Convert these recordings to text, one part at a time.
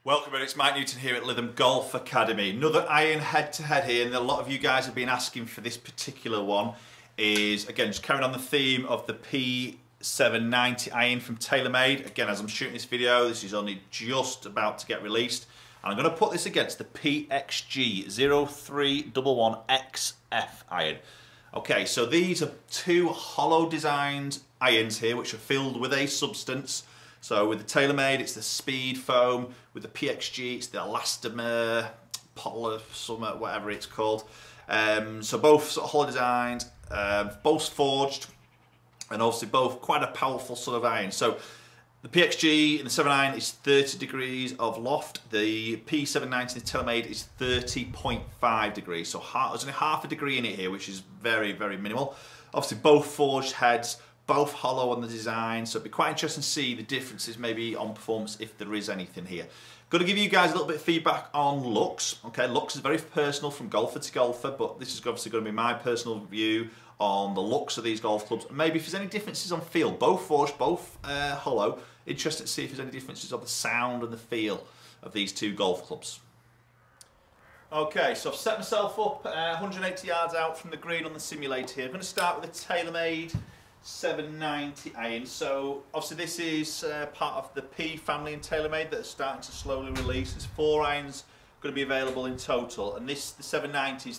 Welcome, it's Mike Newton here at Lytham Golf Academy. Another iron head-to-head here, and a lot of you guys have been asking for this particular one. Is again just carrying on the theme of the P790 Iron from TaylorMade. Again, as I'm shooting this video, this is only just about to get released, and I'm going to put this against the PXG 0311XF iron. Okay, so these are two hollow designed irons here, which are filled with a substance. So with the TaylorMade, it's the speed foam. With the PXG, it's the elastomer, polymer, whatever it's called. So both sort of hollow designed, both forged, and obviously both quite a powerful sort of iron. So the PXG in the 7 iron is 30 degrees of loft. The P790 in the TaylorMade is 30.5 degrees. So there's only half a degree in it here, which is very, very minimal. Obviously both forged heads, both hollow on the design, so it'd be quite interesting to see the differences maybe on performance if there is anything here. Got to give you guys a little bit of feedback on looks. Okay, looks is very personal from golfer to golfer, but this is obviously going to be my personal view on the looks of these golf clubs. And maybe if there's any differences on feel, both forged, both hollow. Interested to see if there's any differences of the sound and the feel of these two golf clubs. Okay, so I've set myself up 180 yards out from the green on the simulator here. I'm going to start with a TaylorMade 790 iron. So obviously this is part of the P family in TaylorMade that are starting to slowly release. There's 4 irons going to be available in total, and this, the 790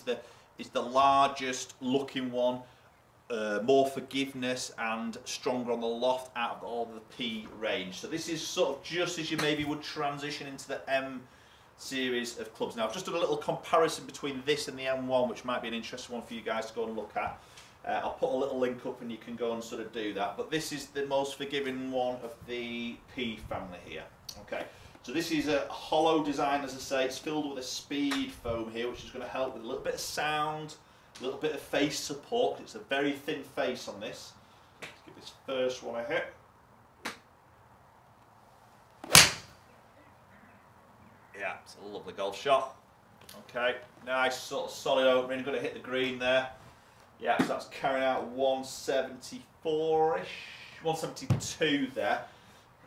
is the largest looking one, more forgiveness and stronger on the loft out of all of the P range. So this is sort of just as you maybe would transition into the M series of clubs. Now I've just done a little comparison between this and the M1, which might be an interesting one for you guys to go and look at. I'll put a little link up and you can go and sort of do that. But this is the most forgiving one of the P family here. Okay, so this is a hollow design, as I say. It's filled with a speed foam here, which is going to help with a little bit of sound, a little bit of face support. It's a very thin face on this. Let's give this first one a hit. Yeah, it's a lovely golf shot. Okay, nice sort of solid opening. Going to hit the green there. Yeah, so that's carrying out 174-ish, 172 there.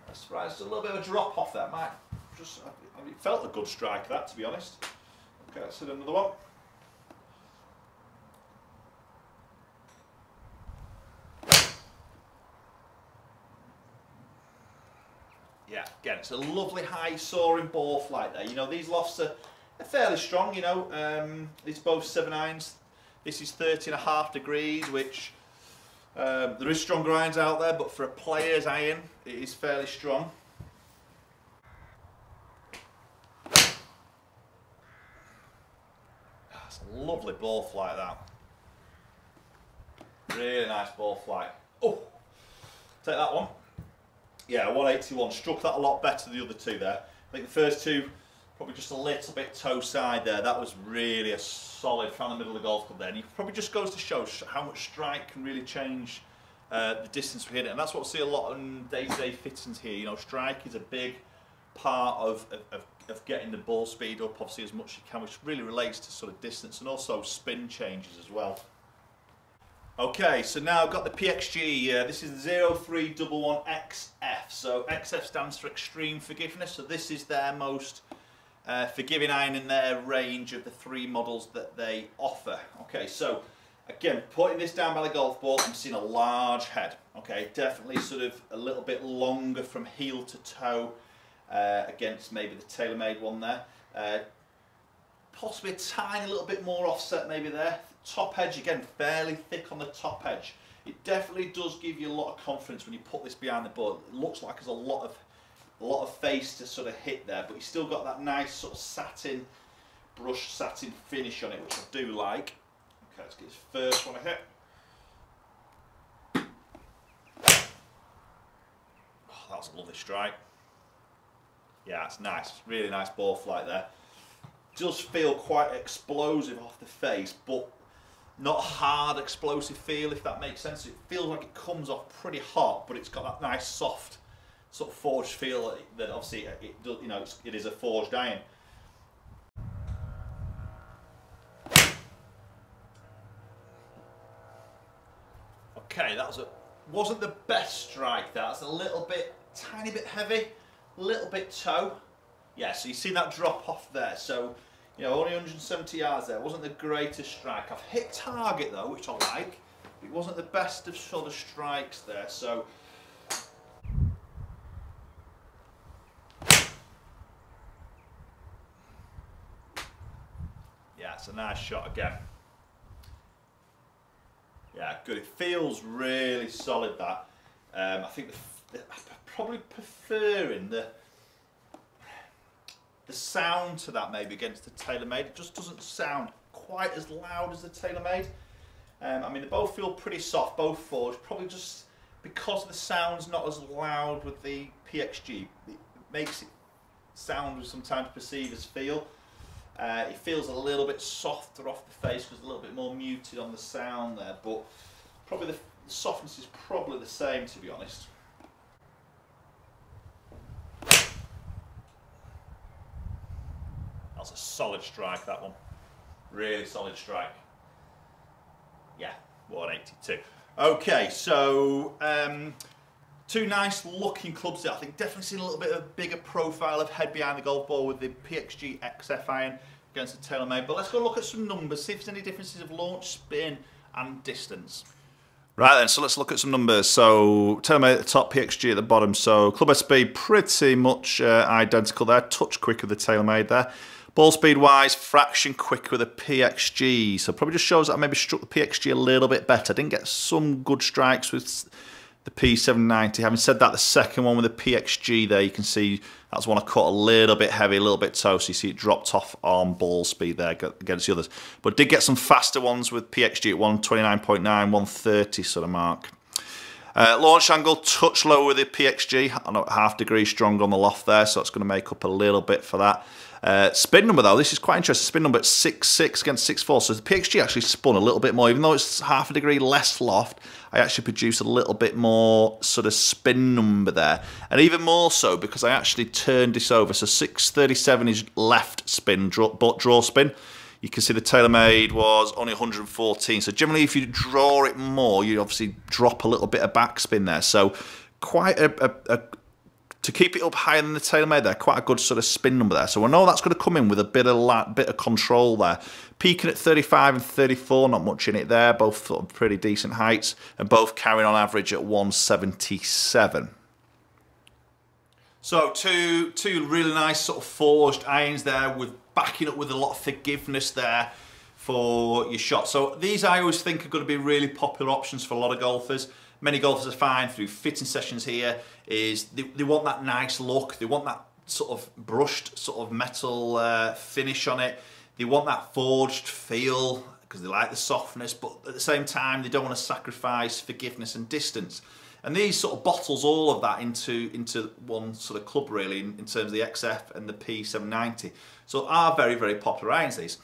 That's surprised, a little bit of a drop off there. Might just, it felt a good strike that, to be honest. Okay, let's hit another one. Yeah, again, it's a lovely high soaring ball flight there. You know, these lofts are fairly strong, you know. It's both 7 irons. This is 30.5 degrees, which there is stronger irons out there, but for a player's iron, it is fairly strong. That's a lovely ball flight, that. Really nice ball flight. Oh, take that one. Yeah, 181. Struck that a lot better than the other two there. I think the first two, probably just a little bit toe side there. That was really a solid, found the middle of the golf club there. And it probably just goes to show how much strike can really change the distance we hit it. And that's what we see a lot on day-to-day fittings here. You know, strike is a big part of getting the ball speed up, obviously, as much as you can, which really relates to sort of distance and also spin changes as well. Okay, so now I've got the PXG, this is the 0311XF. So XF stands for Extreme Forgiveness, so this is their most forgiving iron in their range of the 3 models that they offer. Okay, so again, putting this down by the golf ball, I'm seeing a large head. Okay, definitely sort of a little bit longer from heel to toe against maybe the TaylorMade one there. Possibly a tiny little bit more offset maybe there. Top edge, again, fairly thick on the top edge. It definitely does give you a lot of confidence when you put this behind the ball. It looks like there's a lot of face to sort of hit there, but you've still got that nice sort of satin, brushed satin finish on it, which I do like. Okay, let's get this first one a hit. Oh, that was a lovely strike. Yeah, it's nice, really nice ball flight there. Does feel quite explosive off the face, but not hard explosive feel, if that makes sense. It feels like it comes off pretty hot, but it's got that nice soft sort of forged feel that obviously it does, you know, it is a forged iron. Okay, wasn't the best strike. That's a little bit, tiny bit heavy, a little bit toe. Yeah, so you see that drop off there. So, you know, only 170 yards there. Wasn't the greatest strike. I've hit target though, which I like. It wasn't the best of sort of strikes there. So, yeah, it's a nice shot again. Yeah, good. It feels really solid, that. I think I'm probably preferring the sound to that maybe against the TaylorMade. It just doesn't sound quite as loud as the TaylorMade. I mean, they both feel pretty soft, both forged. Probably just because the sound's not as loud with the PXG. It makes it sound sometimes perceived as feel. It feels a little bit softer off the face because a little bit more muted on the sound there, but probably the softness is probably the same, to be honest. That's a solid strike, that one. Really solid strike. Yeah, 182. Okay, so two nice looking clubs there. I think definitely seen a little bit of a bigger profile of head behind the golf ball with the PXG XF iron against the TaylorMade. But let's go look at some numbers, see if there's any differences of launch, spin and distance. Right then, so let's look at some numbers. So TaylorMade at the top, PXG at the bottom. So club head speed pretty much identical there. Touch quicker with the TaylorMade there. Ball speed wise, fraction quicker with a PXG. So probably just shows that I maybe struck the PXG a little bit better. Didn't get some good strikes with the P790. Having said that, the second one with the PXG there, you can see that's one I caught a little bit heavy, a little bit toasty. You see it dropped off on ball speed there against the others. But did get some faster ones with PXG at 129.9, 130 sort of mark. Launch angle, touch lower with the PXG. I know half degree stronger on the loft there, so it's going to make up a little bit for that. Spin number though, this is quite interesting. Spin number at 6.6 against 6.4. So the PXG actually spun a little bit more, even though it's half a degree less loft. I actually produced a little bit more sort of spin number there, and even more so because I actually turned this over. So 637 is left spin, draw spin. You can see the TaylorMade was only 114. So generally, if you draw it more, you obviously drop a little bit of backspin there. So quite to keep it up higher than the TaylorMade there, quite a good sort of spin number there. So I know that's going to come in with a bit of control there. Peaking at 35 and 34, not much in it there. Both sort of pretty decent heights, and both carrying on average at 177. So two really nice sort of forged irons there, with backing up with a lot of forgiveness there for your shot. So these I always think are going to be really popular options for a lot of golfers. Many golfers are fine through fitting sessions here, is they want that nice look, they want that sort of brushed sort of metal finish on it, they want that forged feel because they like the softness, but at the same time they don't want to sacrifice forgiveness and distance. And these sort of bottles all of that into one sort of club really in terms of the XF and the P790. So are very, very popular irons these.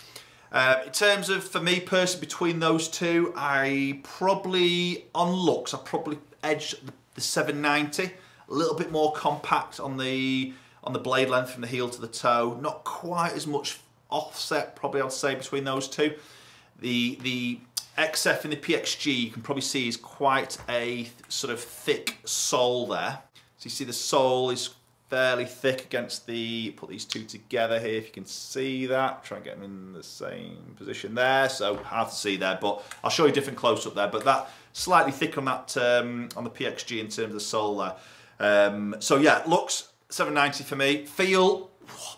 In terms of, for me personally, between those two, I probably, on looks, I probably edged the 790. A little bit more compact on the blade length from the heel to the toe. Not quite as much offset, probably I'd say, between those two. The XF and the PXG, you can probably see, is quite a sort of thick sole there. So you see the sole is fairly thick against the, put these two together here if you can see that, try and get them in the same position there, so hard to see there, but I'll show you a different close up there, but that slightly thick on that on the PXG in terms of the sole there. So yeah, looks 790 for me. Feel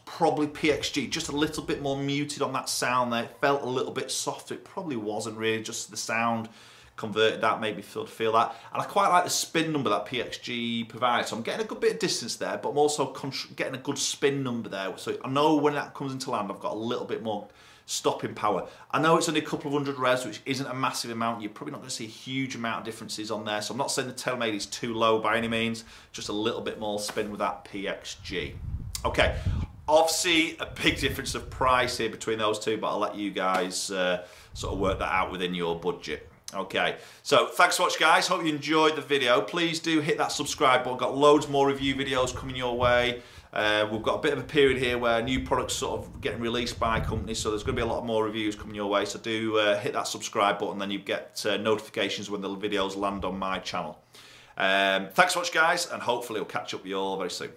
probably PXG, just a little bit more muted on that sound there. It felt a little bit softer. It probably wasn't really, just the sound converted that, made me feel that. And I quite like the spin number that PXG provides. So I'm getting a good bit of distance there, but I'm also getting a good spin number there. So I know when that comes into land, I've got a little bit more stopping power. I know it's only a couple of hundred revs, which isn't a massive amount. You're probably not going to see a huge amount of differences on there. So I'm not saying the TaylorMade is too low by any means, just a little bit more spin with that PXG. Okay, obviously a big difference of price here between those two, but I'll let you guys sort of work that out within your budget. Okay, so thanks for watching, guys. Hope you enjoyed the video. Please do hit that subscribe button. Got loads more review videos coming your way. We've got a bit of a period here where new products sort of getting released by companies, so there's going to be a lot more reviews coming your way. So do hit that subscribe button, then you get notifications when the videos land on my channel. Thanks so much, guys, and hopefully we'll catch up with you all very soon.